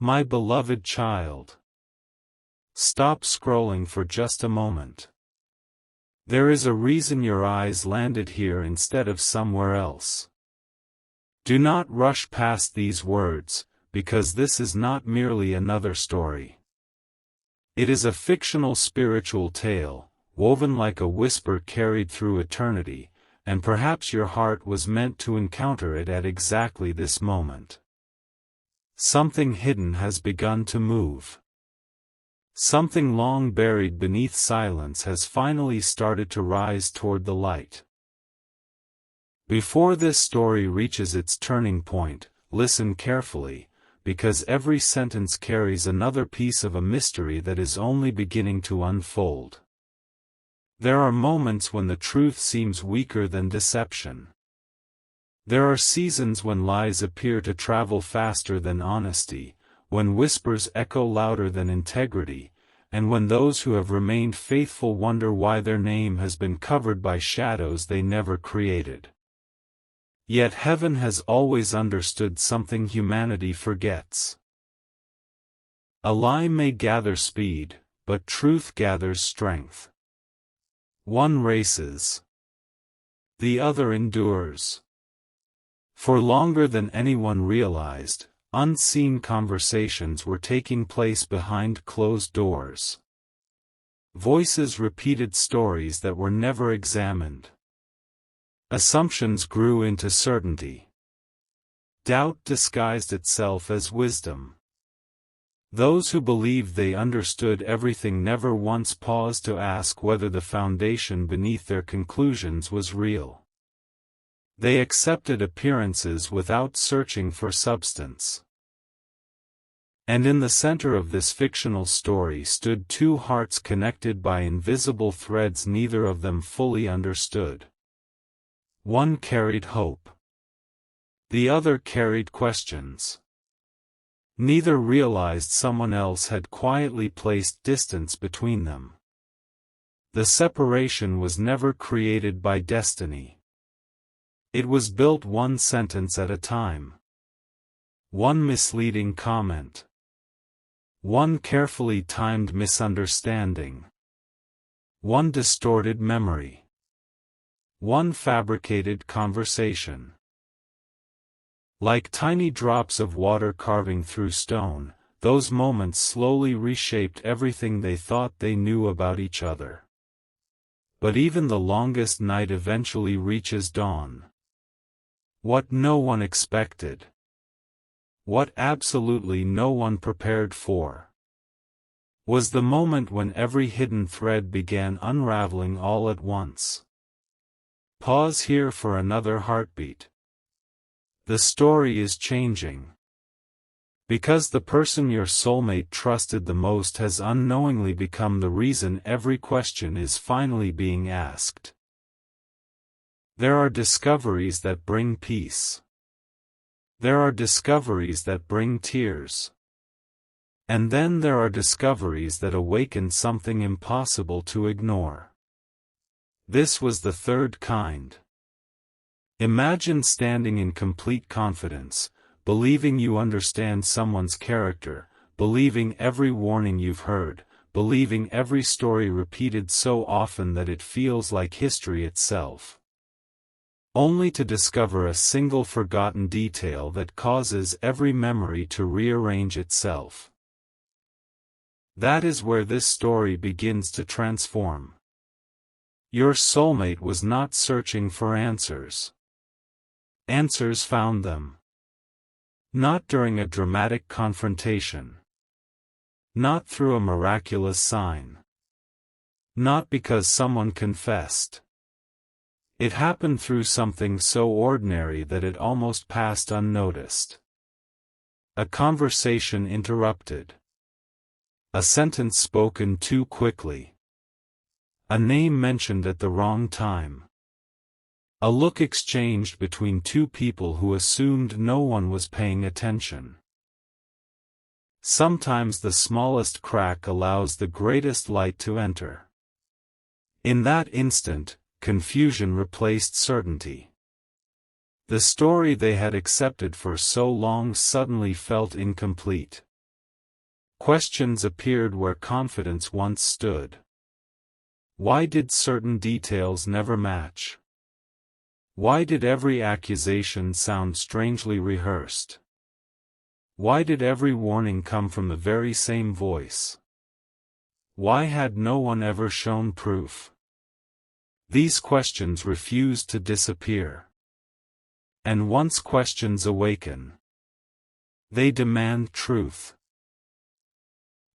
My beloved child. Stop scrolling for just a moment. There is a reason your eyes landed here instead of somewhere else. Do not rush past these words, because this is not merely another story. It is a fictional spiritual tale, woven like a whisper carried through eternity, and perhaps your heart was meant to encounter it at exactly this moment. Something hidden has begun to move. Something long buried beneath silence has finally started to rise toward the light. Before this story reaches its turning point, listen carefully, because every sentence carries another piece of a mystery that is only beginning to unfold. There are moments when the truth seems weaker than deception. There are seasons when lies appear to travel faster than honesty, when whispers echo louder than integrity, and when those who have remained faithful wonder why their name has been covered by shadows they never created. Yet heaven has always understood something humanity forgets. A lie may gather speed, but truth gathers strength. One races. The other endures. For longer than anyone realized, unseen conversations were taking place behind closed doors. Voices repeated stories that were never examined. Assumptions grew into certainty. Doubt disguised itself as wisdom. Those who believed they understood everything never once paused to ask whether the foundation beneath their conclusions was real. They accepted appearances without searching for substance. And in the center of this fictional story stood two hearts connected by invisible threads neither of them fully understood. One carried hope. The other carried questions. Neither realized someone else had quietly placed distance between them. The separation was never created by destiny. It was built one sentence at a time. One misleading comment. One carefully timed misunderstanding. One distorted memory. One fabricated conversation. Like tiny drops of water carving through stone, those moments slowly reshaped everything they thought they knew about each other. But even the longest night eventually reaches dawn. What no one expected. What absolutely no one prepared for. Was the moment when every hidden thread began unraveling all at once. Pause here for another heartbeat. The story is changing. Because the person your soulmate trusted the most has unknowingly become the reason every question is finally being asked. There are discoveries that bring peace. There are discoveries that bring tears. And then there are discoveries that awaken something impossible to ignore. This was the third kind. Imagine standing in complete confidence, believing you understand someone's character, believing every warning you've heard, believing every story repeated so often that it feels like history itself. Only to discover a single forgotten detail that causes every memory to rearrange itself. That is where this story begins to transform. Your soulmate was not searching for answers. Answers found them. Not during a dramatic confrontation. Not through a miraculous sign. Not because someone confessed. It happened through something so ordinary that it almost passed unnoticed. A conversation interrupted. A sentence spoken too quickly. A name mentioned at the wrong time. A look exchanged between two people who assumed no one was paying attention. Sometimes the smallest crack allows the greatest light to enter. In that instant, confusion replaced certainty. The story they had accepted for so long suddenly felt incomplete. Questions appeared where confidence once stood. Why did certain details never match? Why did every accusation sound strangely rehearsed? Why did every warning come from the very same voice? Why had no one ever shown proof? These questions refused to disappear. And once questions awaken, they demand truth.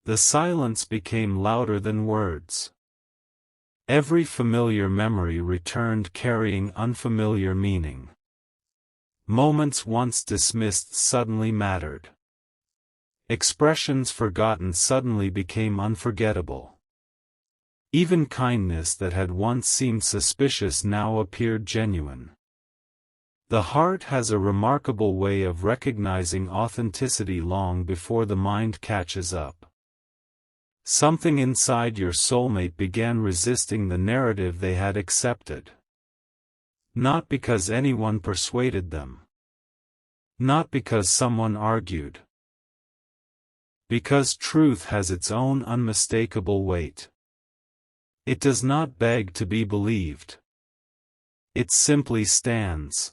The silence became louder than words. Every familiar memory returned carrying unfamiliar meaning. Moments once dismissed suddenly mattered. Expressions forgotten suddenly became unforgettable. Even kindness that had once seemed suspicious now appeared genuine. The heart has a remarkable way of recognizing authenticity long before the mind catches up. Something inside your soulmate began resisting the narrative they had accepted. Not because anyone persuaded them. Not because someone argued. Because truth has its own unmistakable weight. It does not beg to be believed. It simply stands.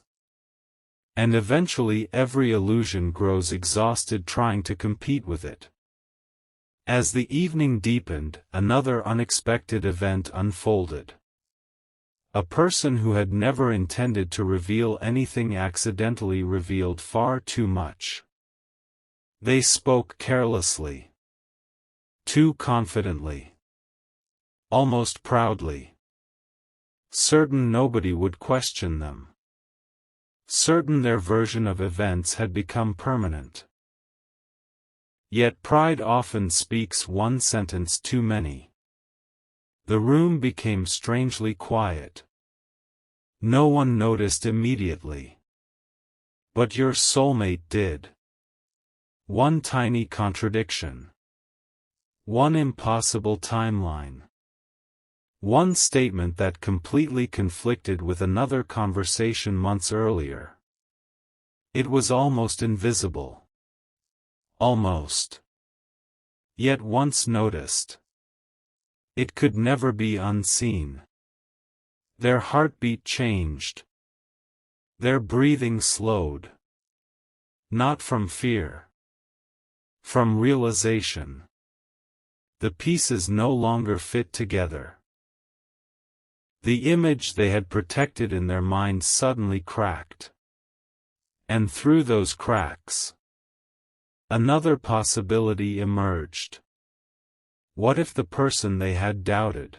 And eventually every illusion grows exhausted trying to compete with it. As the evening deepened, another unexpected event unfolded. A person who had never intended to reveal anything accidentally revealed far too much. They spoke carelessly. Too confidently. Almost proudly. Certain nobody would question them. Certain their version of events had become permanent. Yet pride often speaks one sentence too many. The room became strangely quiet. No one noticed immediately. But your soulmate did. One tiny contradiction. One impossible timeline. One statement that completely conflicted with another conversation months earlier. It was almost invisible. Almost. Yet once noticed. It could never be unseen. Their heartbeat changed. Their breathing slowed. Not from fear. From realization. The pieces no longer fit together. The image they had protected in their minds suddenly cracked. And through those cracks, another possibility emerged. What if the person they had doubted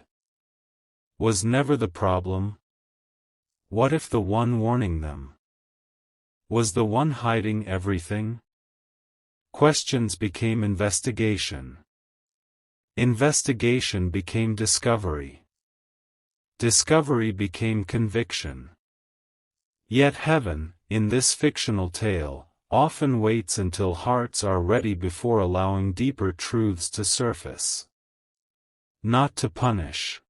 was never the problem? What if the one warning them was the one hiding everything? Questions became investigation. Investigation became discovery. Discovery became conviction. Yet heaven, in this fictional tale, often waits until hearts are ready before allowing deeper truths to surface. Not to punish.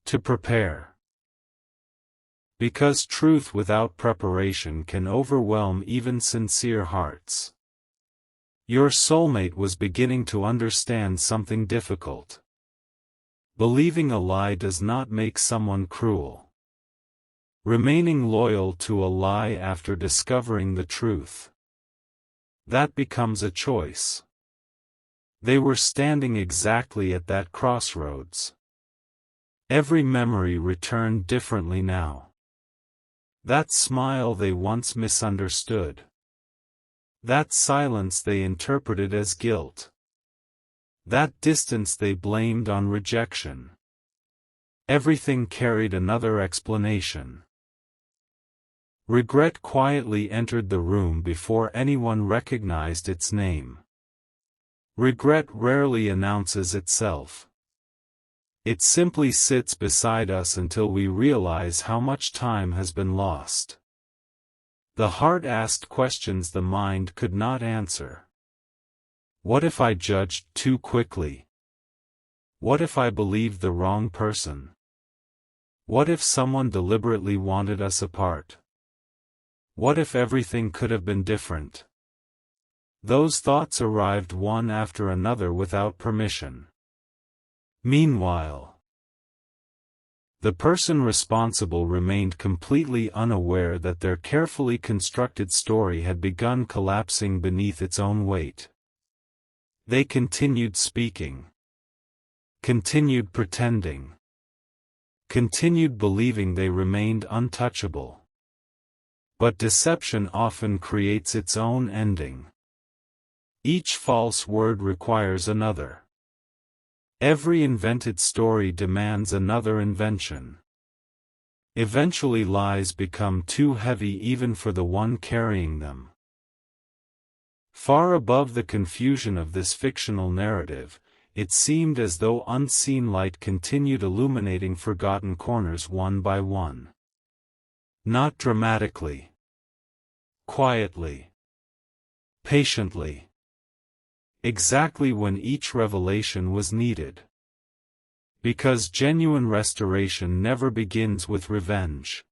To prepare. Because truth without preparation can overwhelm even sincere hearts. Your soulmate was beginning to understand something difficult. Believing a lie does not make someone cruel. Remaining loyal to a lie after discovering the truth, that becomes a choice. They were standing exactly at that crossroads. Every memory returned differently now. That smile they once misunderstood. That silence they interpreted as guilt. That distance they blamed on rejection. Everything carried another explanation. Regret quietly entered the room before anyone recognized its name. Regret rarely announces itself. It simply sits beside us until we realize how much time has been lost. The heart asked questions the mind could not answer. What if I judged too quickly? What if I believed the wrong person? What if someone deliberately wanted us apart? What if everything could have been different? Those thoughts arrived one after another without permission. Meanwhile, the person responsible remained completely unaware that their carefully constructed story had begun collapsing beneath its own weight. They continued speaking, continued pretending, continued believing they remained untouchable. But deception often creates its own ending. Each false word requires another. Every invented story demands another invention. Eventually lies become too heavy even for the one carrying them. Far above the confusion of this fictional narrative, it seemed as though unseen light continued illuminating forgotten corners one by one. Not dramatically. Quietly. Patiently. Exactly when each revelation was needed. Because genuine restoration never begins with revenge.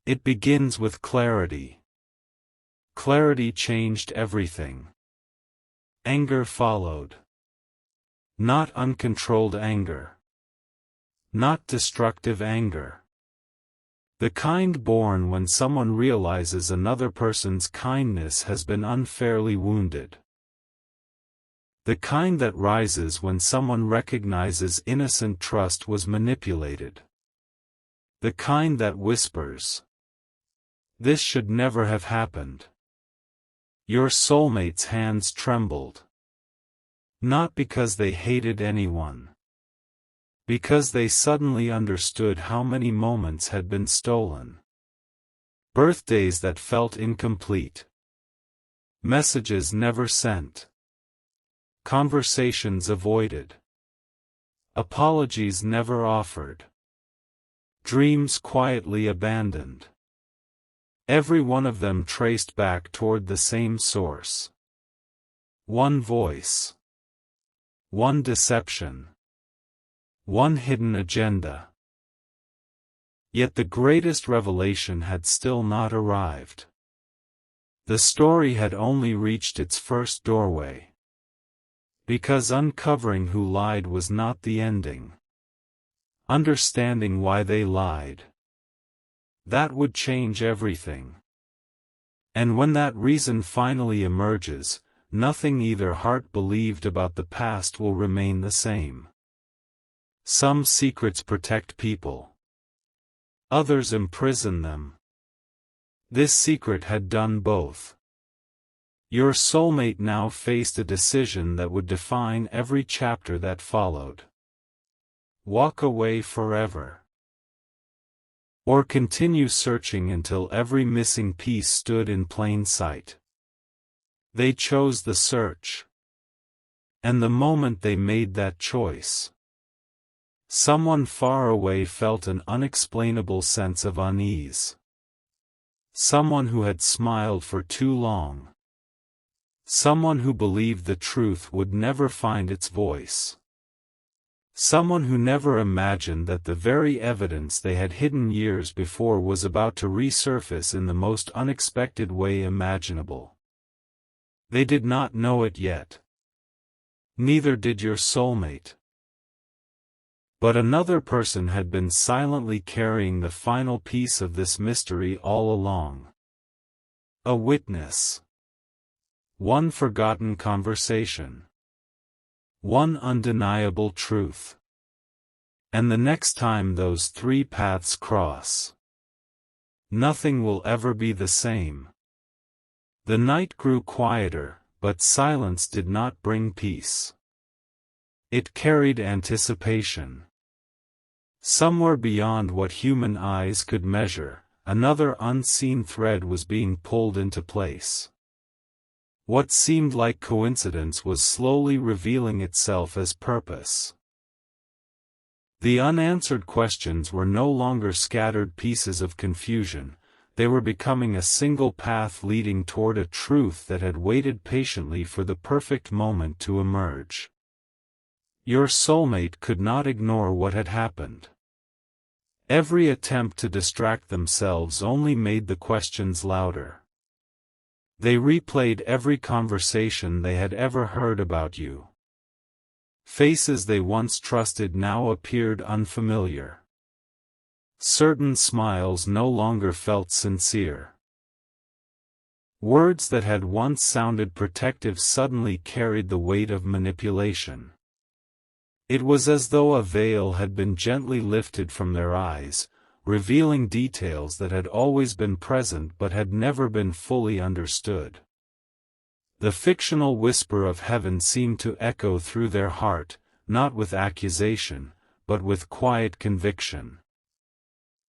It begins with clarity. Clarity changed everything. Anger followed. Not uncontrolled anger. Not destructive anger. The kind born when someone realizes another person's kindness has been unfairly wounded. The kind that rises when someone recognizes innocent trust was manipulated. The kind that whispers, "This should never have happened." Your soulmate's hands trembled. Not because they hated anyone. Because they suddenly understood how many moments had been stolen. Birthdays that felt incomplete. Messages never sent. Conversations avoided. Apologies never offered. Dreams quietly abandoned. Every one of them traced back toward the same source. One voice. One deception. One hidden agenda. Yet the greatest revelation had still not arrived. The story had only reached its first doorway. Because uncovering who lied was not the ending. Understanding why they lied. That would change everything. And when that reason finally emerges, nothing either heart believed about the past will remain the same. Some secrets protect people. Others imprison them. This secret had done both. Your soulmate now faced a decision that would define every chapter that followed. Walk away forever. Or continue searching until every missing piece stood in plain sight. They chose the search. And the moment they made that choice, someone far away felt an unexplainable sense of unease. Someone who had smiled for too long. Someone who believed the truth would never find its voice. Someone who never imagined that the very evidence they had hidden years before was about to resurface in the most unexpected way imaginable. They did not know it yet. Neither did your soulmate. But another person had been silently carrying the final piece of this mystery all along. A witness. One forgotten conversation. One undeniable truth. And the next time those three paths cross, nothing will ever be the same. The night grew quieter, but silence did not bring peace. It carried anticipation. Somewhere beyond what human eyes could measure, another unseen thread was being pulled into place. What seemed like coincidence was slowly revealing itself as purpose. The unanswered questions were no longer scattered pieces of confusion, they were becoming a single path leading toward a truth that had waited patiently for the perfect moment to emerge. Your soulmate could not ignore what had happened. Every attempt to distract themselves only made the questions louder. They replayed every conversation they had ever heard about you. Faces they once trusted now appeared unfamiliar. Certain smiles no longer felt sincere. Words that had once sounded protective suddenly carried the weight of manipulation. It was as though a veil had been gently lifted from their eyes, revealing details that had always been present but had never been fully understood. The fictional whisper of heaven seemed to echo through their heart, not with accusation, but with quiet conviction.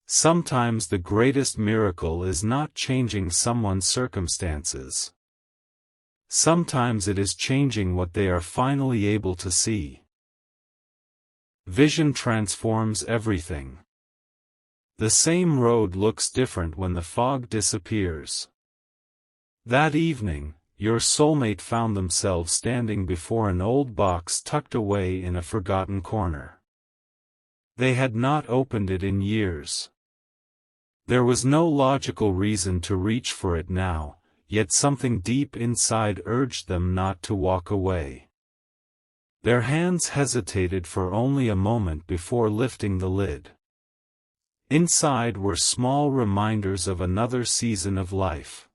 Sometimes the greatest miracle is not changing someone's circumstances. Sometimes it is changing what they are finally able to see. Vision transforms everything. The same road looks different when the fog disappears. That evening, your soulmate found themselves standing before an old box tucked away in a forgotten corner. They had not opened it in years. There was no logical reason to reach for it now, yet something deep inside urged them not to walk away. Their hands hesitated for only a moment before lifting the lid. Inside were small reminders of another season of life.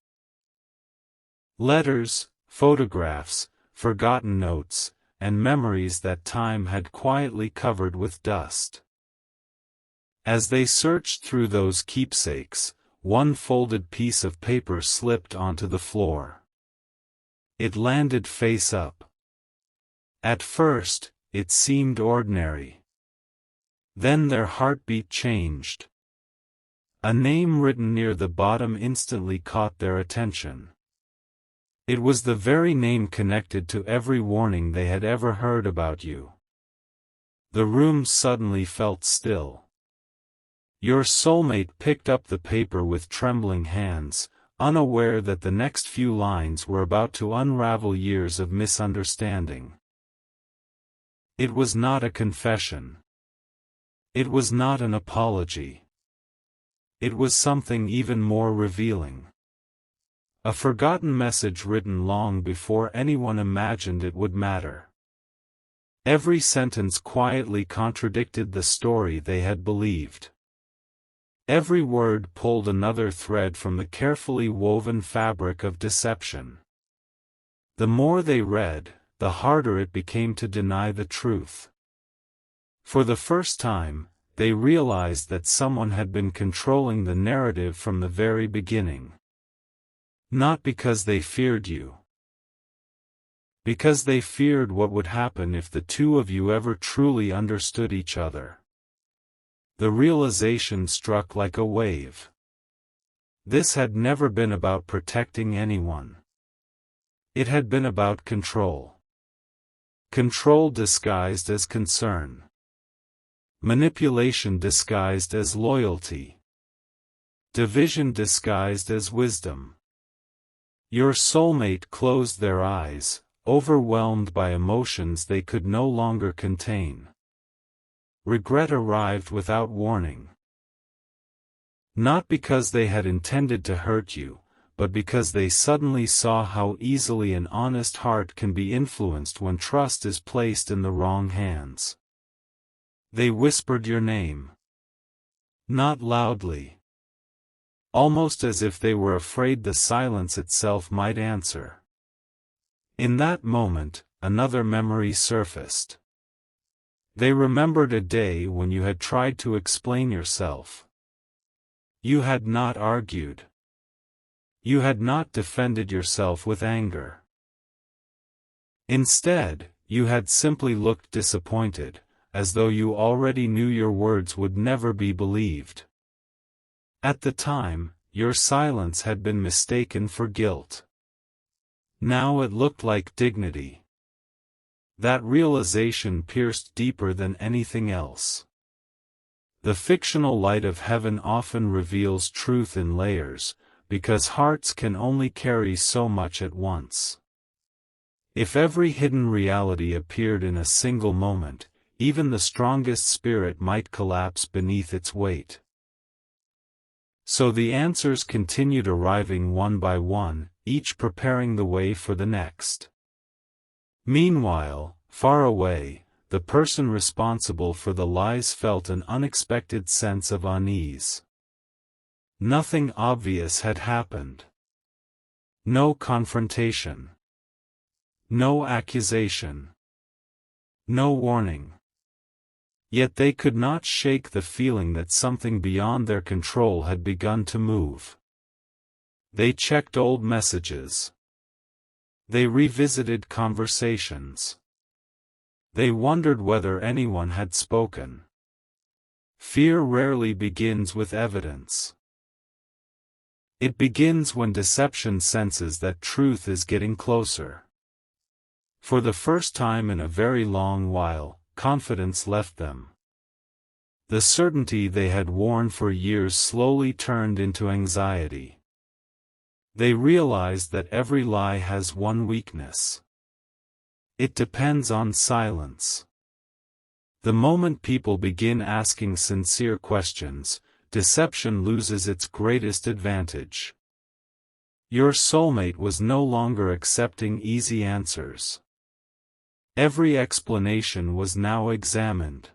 Letters, photographs, forgotten notes, and memories that time had quietly covered with dust. As they searched through those keepsakes, one folded piece of paper slipped onto the floor. It landed face up. At first, it seemed ordinary. Then their heartbeat changed. A name written near the bottom instantly caught their attention. It was the very name connected to every warning they had ever heard about you. The room suddenly felt still. Your soulmate picked up the paper with trembling hands, unaware that the next few lines were about to unravel years of misunderstanding. It was not a confession. It was not an apology. It was something even more revealing. A forgotten message written long before anyone imagined it would matter. Every sentence quietly contradicted the story they had believed. Every word pulled another thread from the carefully woven fabric of deception. The more they read, the harder it became to deny the truth. For the first time, they realized that someone had been controlling the narrative from the very beginning. Not because they feared you. Because they feared what would happen if the two of you ever truly understood each other. The realization struck like a wave. This had never been about protecting anyone. It had been about control. Control disguised as concern. Manipulation disguised as loyalty. Division disguised as wisdom. Your soulmate closed their eyes, overwhelmed by emotions they could no longer contain. Regret arrived without warning. Not because they had intended to hurt you, but because they suddenly saw how easily an honest heart can be influenced when trust is placed in the wrong hands. They whispered your name. Not loudly. Almost as if they were afraid the silence itself might answer. In that moment, another memory surfaced. They remembered a day when you had tried to explain yourself. You had not argued. You had not defended yourself with anger. Instead, you had simply looked disappointed, as though you already knew your words would never be believed. At the time, your silence had been mistaken for guilt. Now it looked like dignity. That realization pierced deeper than anything else. The fictional light of heaven often reveals truth in layers, because hearts can only carry so much at once. If every hidden reality appeared in a single moment, even the strongest spirit might collapse beneath its weight. So the answers continued arriving one by one, each preparing the way for the next. Meanwhile, far away, the person responsible for the lies felt an unexpected sense of unease. Nothing obvious had happened. No confrontation. No accusation. No warning. Yet they could not shake the feeling that something beyond their control had begun to move. They checked old messages. They revisited conversations. They wondered whether anyone had spoken. Fear rarely begins with evidence. It begins when deception senses that truth is getting closer. For the first time in a very long while, confidence left them. The certainty they had worn for years slowly turned into anxiety. They realized that every lie has one weakness. It depends on silence. The moment people begin asking sincere questions, deception loses its greatest advantage. Your soulmate was no longer accepting easy answers. Every explanation was now examined.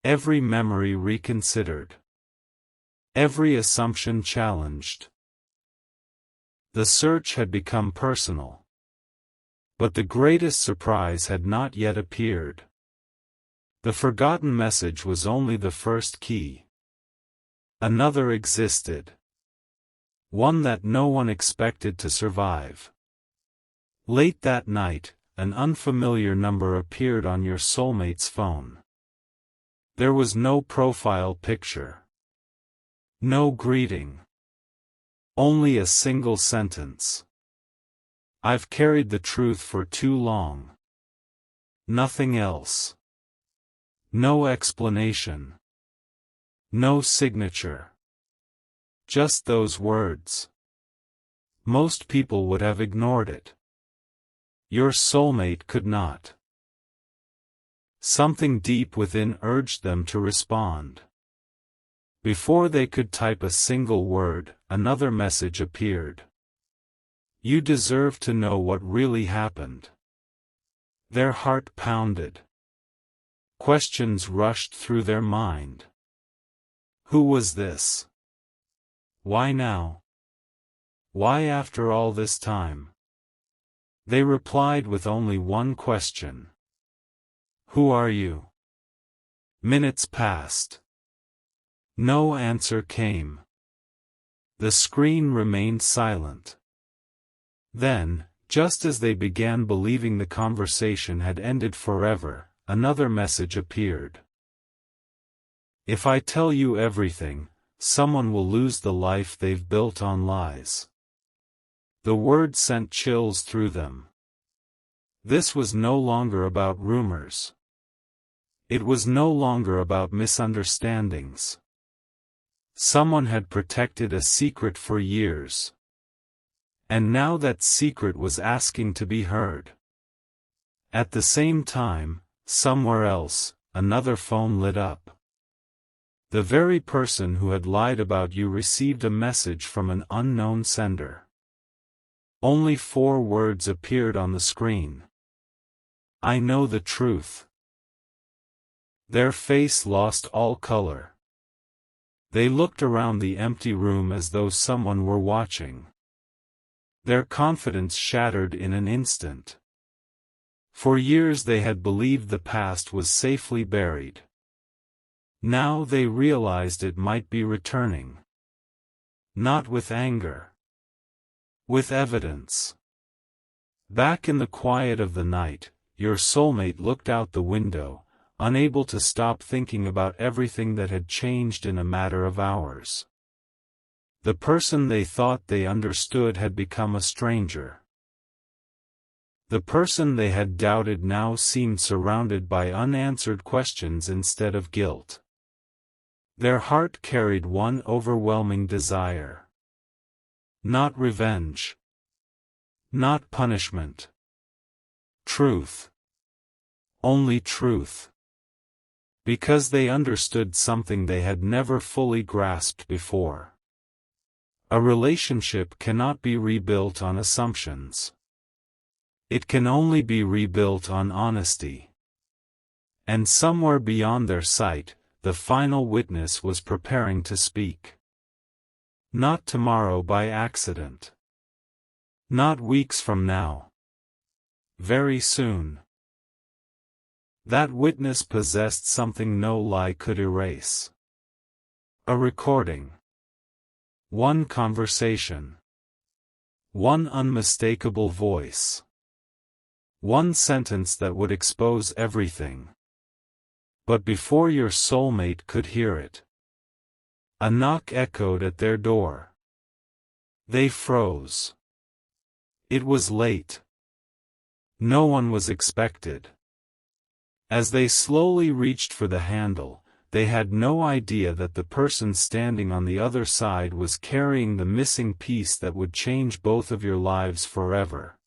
Every memory reconsidered. Every assumption challenged. The search had become personal. But the greatest surprise had not yet appeared. The forgotten message was only the first key. Another existed. One that no one expected to survive. Late that night, an unfamiliar number appeared on your soulmate's phone. There was no profile picture. No greeting. Only a single sentence. I've carried the truth for too long. Nothing else. No explanation. No signature. Just those words. Most people would have ignored it. Your soulmate could not. Something deep within urged them to respond. Before they could type a single word, another message appeared. You deserve to know what really happened. Their heart pounded. Questions rushed through their mind. Who was this? Why now? Why after all this time? They replied with only one question. Who are you? Minutes passed. No answer came. The screen remained silent. Then, just as they began believing the conversation had ended forever, another message appeared. If I tell you everything, someone will lose the life they've built on lies. The word sent chills through them. This was no longer about rumors. It was no longer about misunderstandings. Someone had protected a secret for years. And now that secret was asking to be heard. At the same time, somewhere else, another phone lit up. The very person who had lied about you received a message from an unknown sender. Only 4 words appeared on the screen. I know the truth. Their face lost all color. They looked around the empty room as though someone were watching. Their confidence shattered in an instant. For years they had believed the past was safely buried. Now they realized it might be returning. Not with anger. With evidence. Back in the quiet of the night, your soulmate looked out the window, unable to stop thinking about everything that had changed in a matter of hours. The person they thought they understood had become a stranger. The person they had doubted now seemed surrounded by unanswered questions instead of guilt. Their heart carried one overwhelming desire. Not revenge. Not punishment. Truth. Only truth. Because they understood something they had never fully grasped before. A relationship cannot be rebuilt on assumptions. It can only be rebuilt on honesty. And somewhere beyond their sight, the final witness was preparing to speak. Not tomorrow by accident. Not weeks from now. Very soon. That witness possessed something no lie could erase. A recording. One conversation. One unmistakable voice. One sentence that would expose everything. But before your soulmate could hear it, a knock echoed at their door. They froze. It was late. No one was expected. As they slowly reached for the handle, they had no idea that the person standing on the other side was carrying the missing piece that would change both of your lives forever.